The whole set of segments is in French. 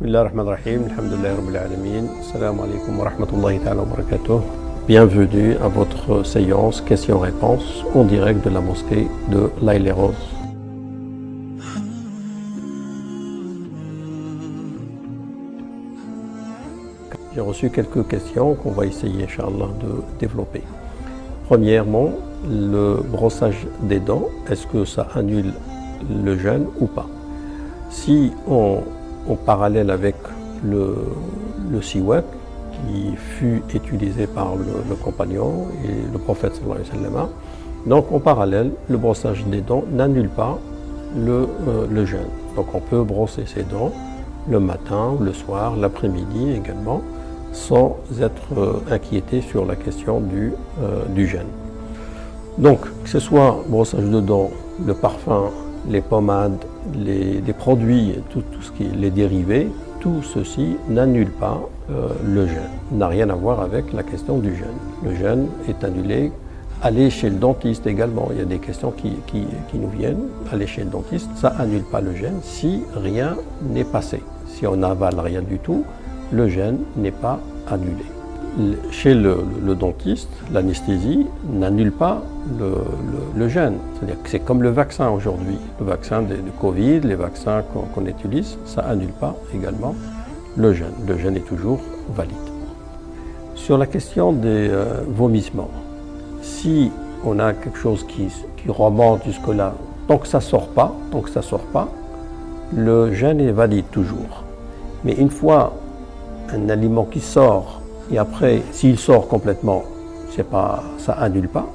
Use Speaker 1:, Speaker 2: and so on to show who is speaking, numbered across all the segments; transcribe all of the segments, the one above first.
Speaker 1: Bismillahirrahmanirrahim, alhamdulillahi rabbil alamin, assalamu alaikum wa rahmatullahi ta'ala wa barakatuh. Bienvenue à votre séance questions-réponses en direct de la mosquée de l'Aïle-les-Roses. J'ai reçu quelques questions qu'on va essayer, Inch'Allah, de développer. Premièrement, le brossage des dents, est-ce que ça annule le jeûne ou pas? Si en parallèle avec le siwak qui fut utilisé par le compagnon et le prophète sallallahu alayhi wa sallam, donc en parallèle, le brossage des dents n'annule pas le jeûne. Donc on peut brosser ses dents le matin, le soir, l'après-midi également, sans être inquiété sur la question du jeûne. Donc, que ce soit brossage de dents, le parfum, les pommades, les produits, tout ce qui est les dérivés, tout ceci n'annule pas le jeûne, n'a rien à voir avec la question du jeûne. Le jeûne est annulé. Aller chez le dentiste également, il y a des questions qui nous viennent. Aller chez le dentiste, ça annule pas le jeûne si rien n'est passé. Si on n'avale rien du tout, le jeûne n'est pas annulé. Chez le dentiste, l'anesthésie n'annule pas le jeûne. C'est-à-dire que c'est comme le vaccin aujourd'hui. Le vaccin de Covid, les vaccins qu'on utilise, ça n'annule pas également le jeûne. Le jeûne est toujours valide. Sur la question des vomissements, si on a quelque chose qui remonte jusque-là, tant que ça ne sort pas, le jeûne est valide toujours. Mais une fois un aliment qui sort, et après, s'il sort complètement, ça annule pas,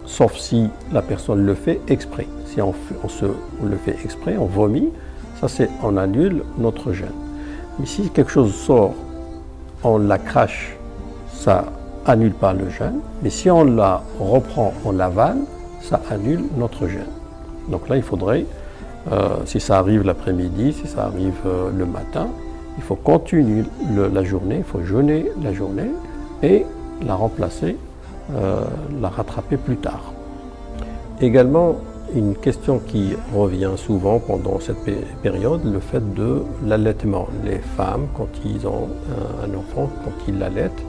Speaker 1: sauf si la personne le fait exprès. Si on le fait exprès, on vomit, on annule notre jeûne. Mais si quelque chose sort, on la crache, ça annule pas le jeûne. Mais si on la reprend, on l'avale, ça annule notre jeûne. Donc là, il faudrait, si ça arrive l'après-midi, si ça arrive le matin, il faut continuer la journée, il faut jeûner la journée et la remplacer, la rattraper plus tard. Également, une question qui revient souvent pendant cette période, le fait de l'allaitement. Les femmes, quand ils ont un enfant, quand ils l'allaitent,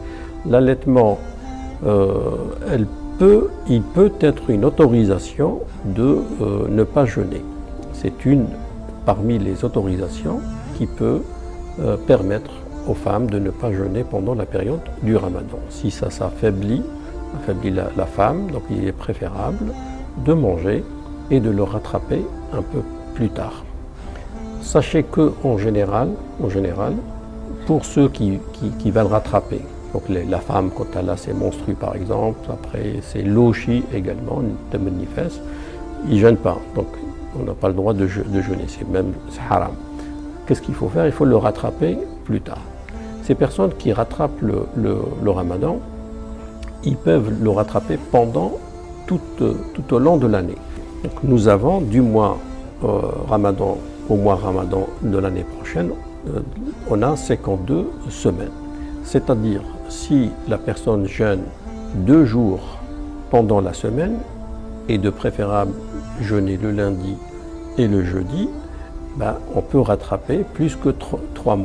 Speaker 1: l'allaitement, il peut être une autorisation de ne pas jeûner. C'est une parmi les autorisations qui peut permettre aux femmes de ne pas jeûner pendant la période du Ramadan. Si ça affaiblit la femme, donc il est préférable de manger et de le rattraper un peu plus tard. Sachez que en général, pour ceux qui veulent rattraper, donc la femme quand elle a ses menstrues par exemple, après c'est l'oshi également, de manifeste, ils ne jeûnent pas, donc on n'a pas le droit de jeûner, c'est haram. Qu'est-ce qu'il faut faire? Il faut le rattraper plus tard. Ces personnes qui rattrapent le Ramadan, ils peuvent le rattraper pendant tout au long de l'année. Donc nous avons du mois Ramadan au mois Ramadan de l'année prochaine, on a 52 semaines. C'est-à-dire, si la personne jeûne 2 jours pendant la semaine, et de préférable jeûner le lundi et le jeudi, on peut rattraper plus que 3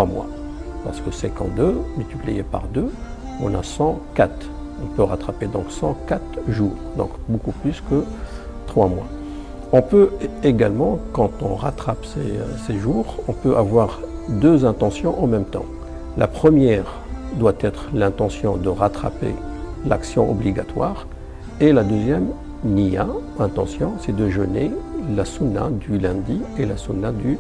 Speaker 1: mois. Parce que 52 multiplié par 2, on a 104. On peut rattraper donc 104 jours, donc beaucoup plus que 3 mois. On peut également, quand on rattrape ces jours, on peut avoir 2 intentions en même temps. La première doit être l'intention de rattraper l'action obligatoire, et la deuxième, niya, intention, c'est de jeûner la sunna du lundi et la sunna du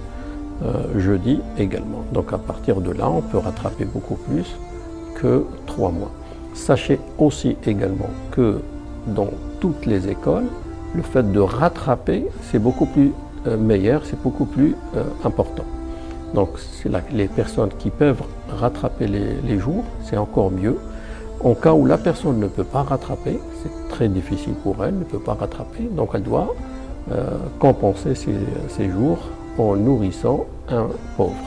Speaker 1: jeudi également. Donc à partir de là, on peut rattraper beaucoup plus que 3 mois. Sachez aussi également que dans toutes les écoles, le fait de rattraper, c'est beaucoup plus meilleur, c'est beaucoup plus important. Donc les personnes qui peuvent rattraper les jours, c'est encore mieux. En cas où la personne ne peut pas rattraper, c'est très difficile pour elle, ne peut pas rattraper, donc elle doit compenser ces jours en nourrissant un pauvre.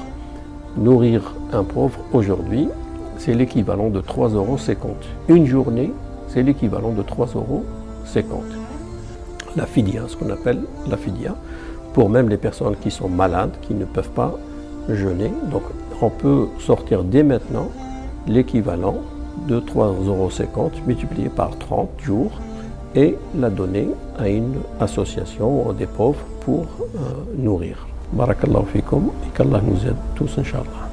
Speaker 1: Nourrir un pauvre aujourd'hui, c'est l'équivalent de 3,50 €. Une journée, c'est l'équivalent de 3,50 €. La fidia, ce qu'on appelle la fidia, pour même les personnes qui sont malades, qui ne peuvent pas jeûner. Donc on peut sortir dès maintenant l'équivalent de 3,50 € multiplié par 30 jours et la donner à une association des pauvres pour nourrir. Barakallahu fikum et qu'Allah nous aide tous, Inch'Allah.